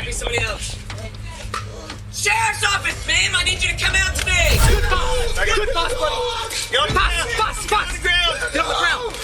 be somebody else. Sheriff's office, ma'am! I need you to come out today! Good boss! Good boss, buddy! Get on the ground! Boss! Get on the ground! Get on the ground!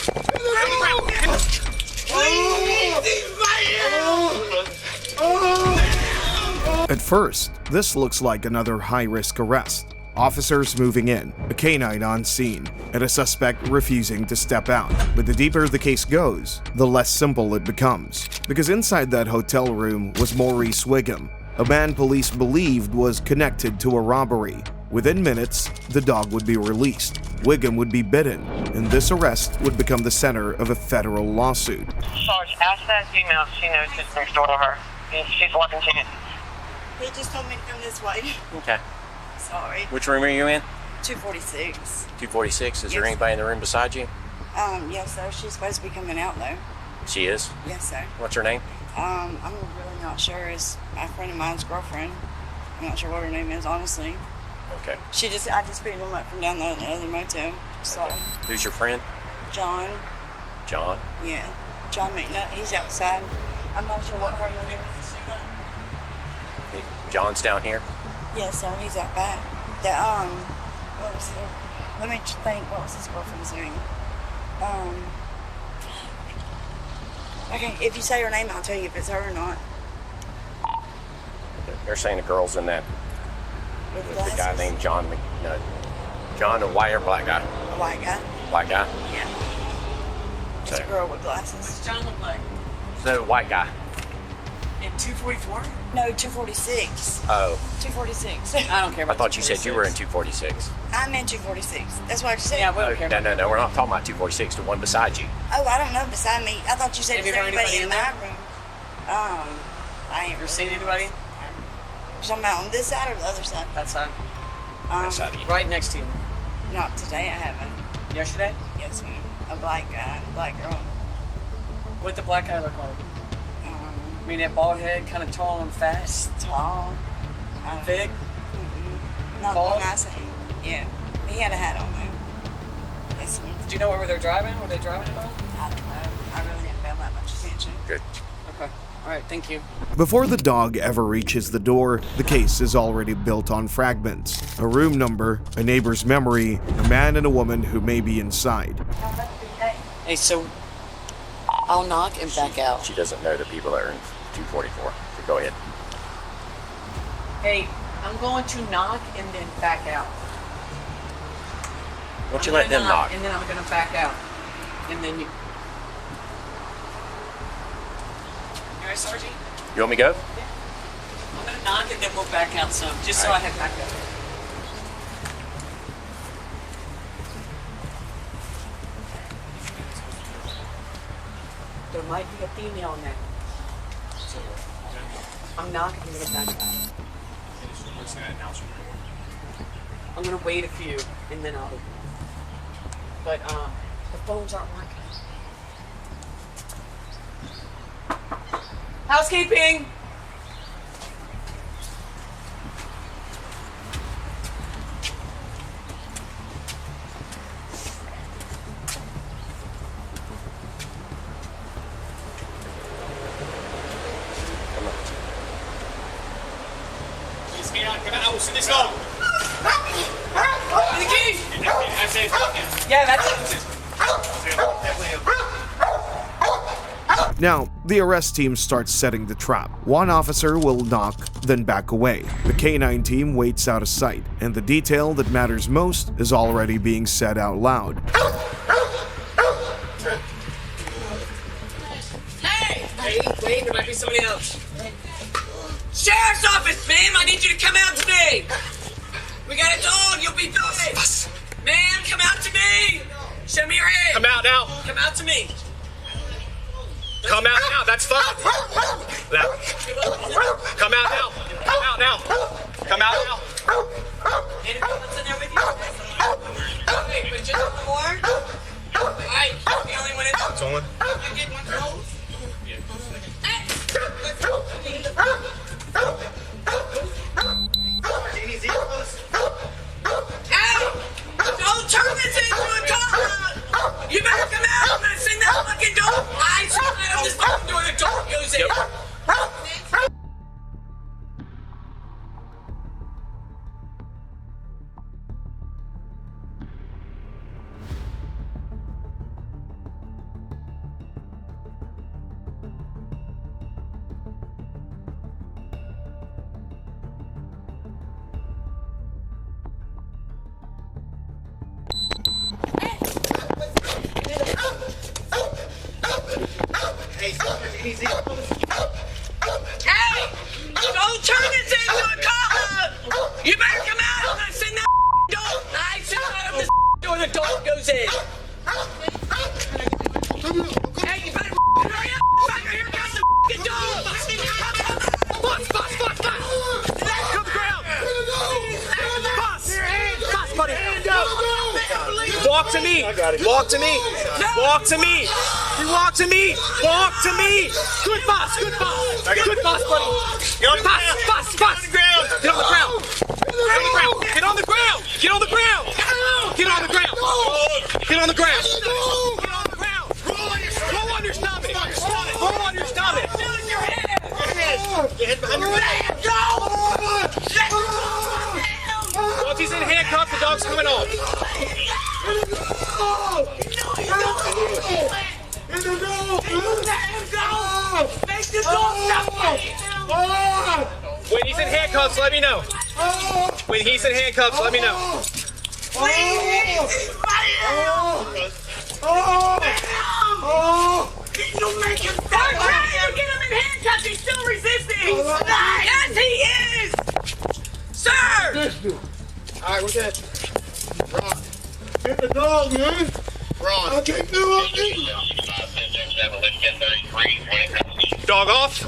At first, this looks like another high-risk arrest. Officers moving in, a K-9 on scene, and a suspect refusing to step out. But the deeper the case goes, the less simple it becomes. Because inside that hotel room was Maurice Wiggum, a man police believed was connected to a robbery. Within minutes, the dog would be released. Wiggum would be bitten, and this arrest would become the center of a federal lawsuit. Sarge, ask that female if she knows who's next door to her. She's walking chances. He just told me to come this way. Okay. Sorry. Which room are you in? 246. 246. Is there Yes. anybody in the room beside you? Yes, sir. She's supposed to be coming out, though. She is? Yes, sir. What's her name? I'm really not sure. It's a friend of mine's girlfriend. I'm not sure what her name is, honestly. Okay. I just picked him up from down there in the other motel. So, Who's your friend? John. John? Yeah. John McNutt. He's outside. I'm not sure what her name is. John's down here? Yes, sir. He's out back. What was it? Let me think. What was his girlfriend's name? Okay, if you say her name, I'll tell you if it's her or not. They're saying the girl's in that With with the guy glasses. named John McNutt. John, a white or black guy? A white guy. White guy? Yeah. It's a Okay. girl with glasses. What's John look like? So, white guy. In 244? No, 246. Oh, 246. I don't care I about thought you said you were in 246. 246. I'm in 246. That's what I said. Yeah, we don't care No, about no, we're not talking about 246, the one beside you. Oh, I don't know. Beside me, I thought you said Have it's you heard everybody in anybody my in room. I ain't You seen anybody? You're talking about on this side or the other side? That side. That side of you. Right next to you. Not today. I haven't. Yesterday? Yes, ma'am. A black guy, black girl. What the black guy look like? I mean, that bald head, kind of tall and fat. Tall. Thick? Not Bald? the one I seen. Yeah. He had a hat on though. Yes, ma'am. Do you know where they're driving? Were they driving at all? I don't know. I really didn't pay that much attention. Good. Okay. All right, thank you. Before the dog ever reaches the door, the case is already built on fragments. A room number, a neighbor's memory, a man and a woman who may be inside. Hey, so I'll knock and back out. She doesn't know the people that are in 244. So go ahead. Hey, I'm going to knock and then back out. Why don't you I'm let gonna them knock? And then I'm going to back out. And then you... You alright, Sergeant? You want me to go? I'm going to knock and then we'll back out some, just so I have back up. There might be a female in there. I'm knocking and then back out. I'm going to wait a few and then I'll... But the phones aren't working. Housekeeping! The key! Yeah, that's it. Now, the arrest team starts setting the trap. One officer will knock, then back away. The K-9 team waits out of sight, and the detail that matters most is already being said out loud. Hey, wait, there might be somebody else. Sheriff's office, ma'am! I need you to come out today! We got a dog, you'll be fine! Ma'am, come out to me! Show me your head! Come out now. Come out to me! Come out now. That's fine. Now. Come out now. Come out now. Come out now. Anyone else in there with you? Okay, but just one more. Alright, you're the only one in there. It's on. You get one cold? Hey! Don't turn this into a car! You better come out! I'm gonna sing that fucking door! I swear I'm just fucking door, the door goes in! Hey! Don't turn this into a cop! You better come out! I'm gonna send that dog! I sit right up this door the dog goes in! Hey, you better hurry up! Here comes the dog! Bus! Come to the ground! Bus, buddy! Walk to me! Walk to me! Walk to me! You walk to me! Walk to me! Good boss! Good boss! Good boss, buddy! Get on the ground! Get on the ground! Get on the ground! Get on the ground! Get on the ground! Get on the ground! Get on the ground! Roll on your stomach! Roll on your stomach! Your head behind your back! Once he's in handcuffs, the dog's coming off. When he's in handcuffs, let me know. When he's in handcuffs, let me know. You make him stop! We're trying to get him in handcuffs! He's still resisting! Yes, he is! Sir! Alright, we're good. Ron. Get the dog, man. Ron. I can't do it. Dog off.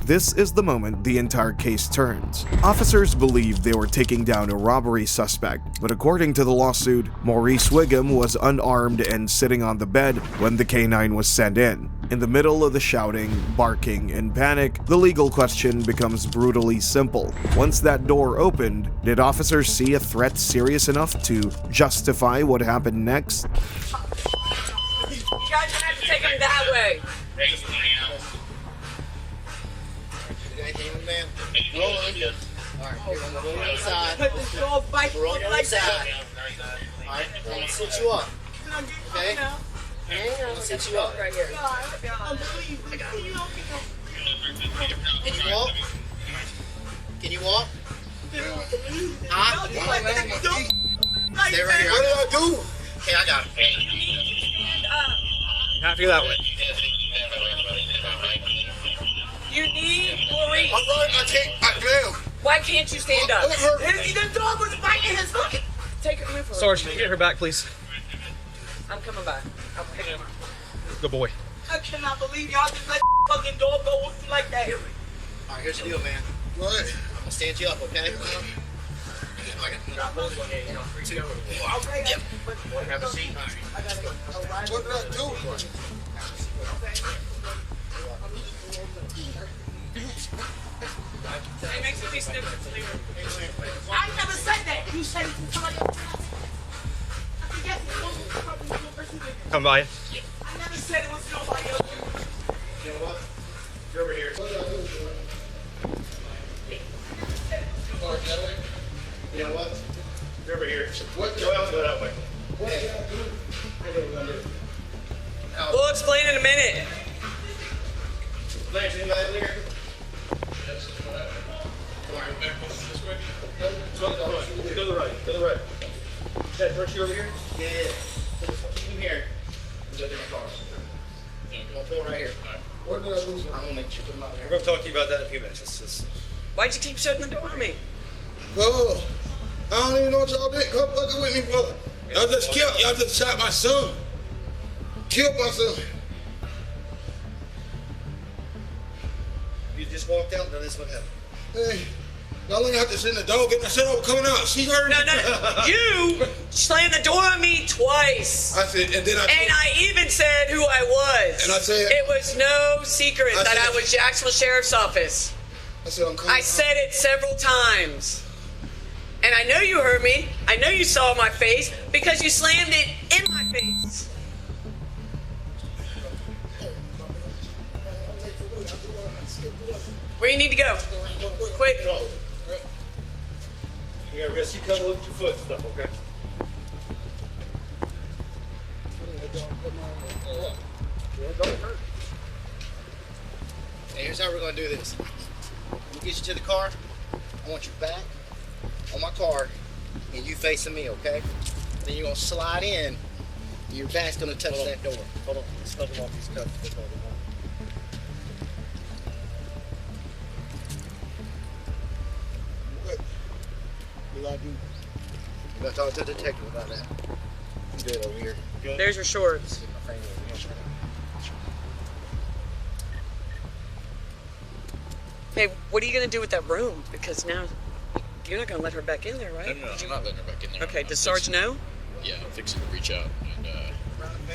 This is the moment the entire case turns. Officers believed they were taking down a robbery suspect, but according to the lawsuit, Maurice Wiggum was unarmed and sitting on the bed when the K-9 was sent in. In the middle of the shouting, barking, and panic, the legal question becomes brutally simple. Once that door opened, did officers see a threat serious enough to justify what happened next? You guys have to take him that way. Man. Roll on. Alright, here on the other side. Put this dog bite We're on the other like side. that. Alright, I'm gonna sit you up. Okay? I'm gonna sit you up. Right here. Can you walk? Can you walk? Huh? Stay right here. What did I do? Okay, I got it. Happy that way. You need Maurice. I'm right, I can't, ma'am. Why can't you stand up? The dog was biting his foot. Take her with her. Sergeant, get her back, please. I'm coming back. I'm picking her. Good boy. I cannot believe y'all just let fucking dog go with you like that. Alright, here's the deal, man. What? I'm gonna stand you up, okay? Yep. Have a seat. What did I do? Hey, make sure we snip it. I never said that. You said it to somebody else. I forget. Come by. I never said it was nobody else. You know what? You're over here. You know what? You're over here. What? Go out, go that way. We'll explain in a minute. Lance, anybody in here? Go to the right. Go to the right. Ted, first you over here? Yeah. Keep him here. Go to my car. I'm gonna pull right here. What did I lose? I'm gonna make sure to put him out there. We're going to talk to you about that in a few minutes. Why'd you keep shutting the door on me? Oh, I don't even know what y'all did. Come fucking with me, brother. Y'all just shot my son. Killed my son. You just walked out and then this one happened. Hey, y'all ain't have to send the dog get my son over coming out. She heard No. You slammed the door on me twice. I said, and then And I even said who I was. And I said- it was no secret I that said- I was Jacksonville Sheriff's Office. I said, I'm coming. I said it several times. And I know you heard me. I know you saw my face because you slammed it in my face. Where you need to go? Quick. You got rest. You come look at your foot and stuff, okay? Hey, here's how we're gonna do this. We'll get you to the car. I want your back on my car, and you facing me, okay? Then you're gonna slide in. And your back's gonna touch that door. Hold on. Let's hold them off these cuffs. Let's hold them off. You gotta talk to the detective about that. I'm good over here. There's your shorts. Hey, what are you gonna do with that room? Because now you're not gonna let her back in there, right? No, I'm not letting her back in there. Okay, does Sarge know? Yeah, I'm fixing to reach out. And,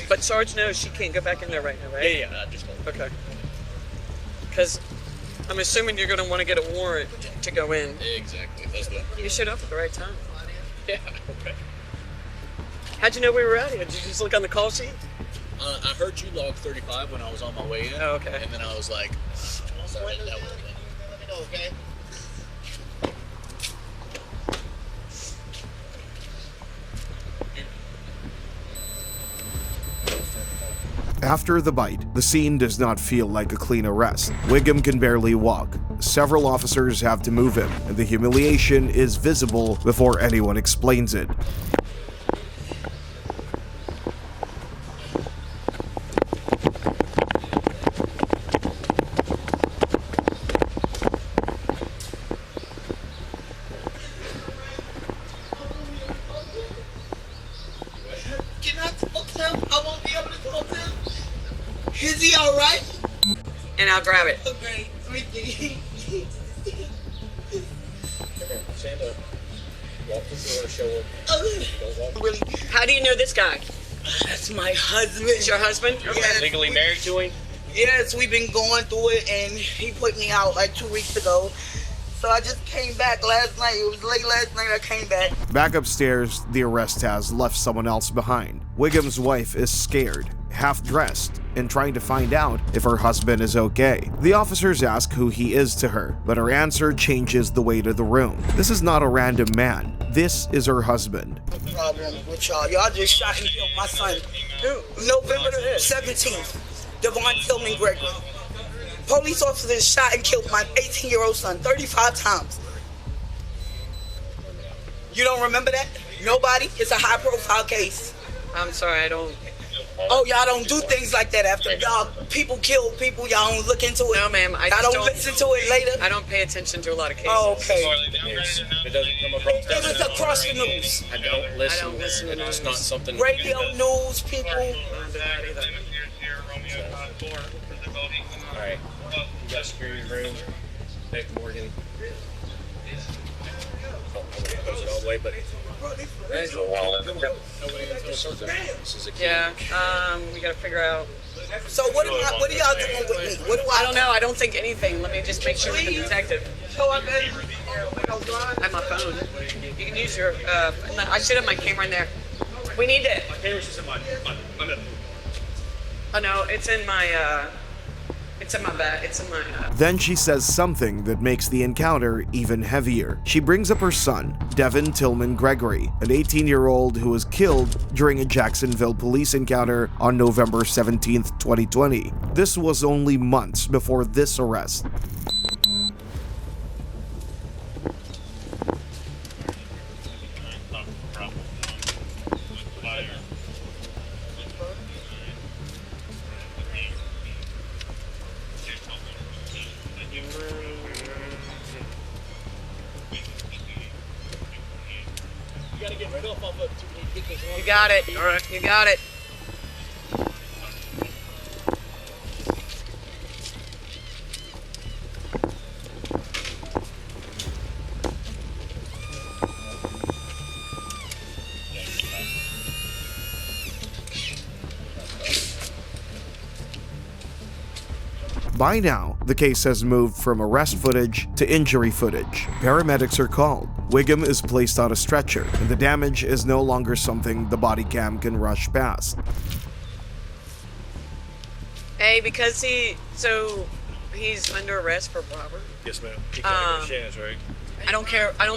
But Sarge knows she can't go back in there right now, right? yeah, I just told her. Okay. Because I'm assuming you're gonna want to get a warrant to go in. Exactly. That's what I'm You showed up at the right time. Yeah, okay. How'd you know we were out here? Did you just look on the call sheet? I heard you log 35 when I was on my way in. Oh, okay. And then I was like, sorry, that was Let me know, okay? After the bite, the scene does not feel like a clean arrest. Wiggum can barely walk. Several officers have to move him, and the humiliation is visible before anyone explains it. Can I talk to him? I won't be able to talk to him. Is he alright? And I'll grab it. Okay, thank you. stand up. Walk the floor, show her. Really? How do you know this guy? That's my husband. It's your husband? Okay. Yes. Legally married to him? Yes, we've been going through it, and he put me out like 2 weeks ago. So I just came back last night. It was late last night I came back. Back upstairs, the arrest has left someone else behind. Wiggum's wife is scared, half-dressed, and trying to find out if her husband is okay. The officers ask who he is to her, but her answer changes the weight of the room. This is not a random man. This is her husband. Problem with y'all. Y'all just shot and killed my son. November the 17th. Devon Tillman Gregory. Police officers shot and killed my 18-year-old son 35 times. You don't remember that? Nobody? It's a high-profile case. I'm sorry, I don't... Oh, y'all don't do things like that after y'all people kill people. Y'all don't look into it. No, ma'am. I y'all just don't listen to it later. I don't pay attention to a lot of cases. Oh, okay. It doesn't come across. It was across the news. I don't listen. I don't listen to It's news. not something. Radio news, people. All right. You guys secure your room. Nick Morgan. Close it all the way, but. This is a key. Yeah, we gotta figure out... So what are y'all doing with me? What do I don't know, I don't think anything. Let me just make sure with the detective. So I bet. I have my phone. You can use your, I should have my camera in there. We need to... My camera's just in my Oh no, it's in my bag. It's in my, Then she says something that makes the encounter even heavier. She brings up her son, Devon Tillman Gregory, an 18-year-old who was killed during a Jacksonville police encounter on November 17th, 2020. This was only months before this arrest. you got it. All right. You got it. By now, the case has moved from arrest footage to injury footage. Paramedics are called. Wiggum is placed on a stretcher, and the damage is no longer something the body cam can rush past. Hey, because he's under arrest for robbery. Yes, ma'am. He can't get a chance, right? I don't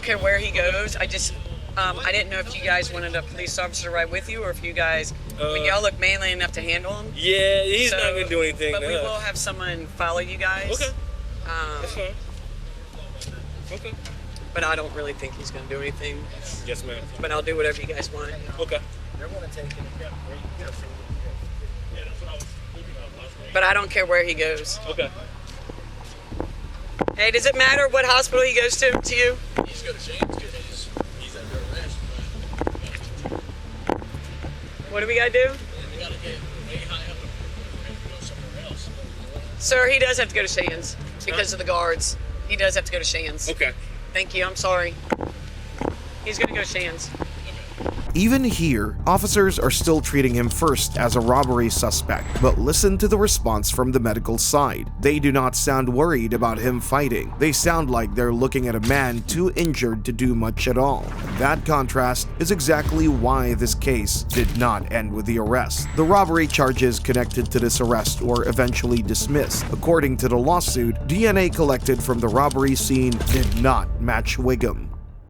care where he goes. I just, I didn't know if you guys wanted a police officer to ride with you, or if you guys, y'all look manly enough to handle him. Yeah, he's not gonna do anything. But we will have someone follow you guys. Okay. That's fine. Okay. But I don't really think he's gonna do anything. Yes, ma'am. But I'll do whatever you guys want. Okay. But I don't care where he goes. Okay. Hey, does it matter what hospital he goes to you? He's got a chance. He's at What do we gotta do? We gotta get way high up and go somewhere else. Sir, he does have to go to Shands because of the guards. He does have to go to Shands. Okay. Thank you, I'm sorry. He's gonna go to Shands. Even here, officers are still treating him first as a robbery suspect, but listen to the response from the medical side. They do not sound worried about him fighting. They sound like they're looking at a man too injured to do much at all. That contrast is exactly why this case did not end with the arrest. The robbery charges connected to this arrest were eventually dismissed. According to the lawsuit, DNA collected from the robbery scene did not match Wiggum.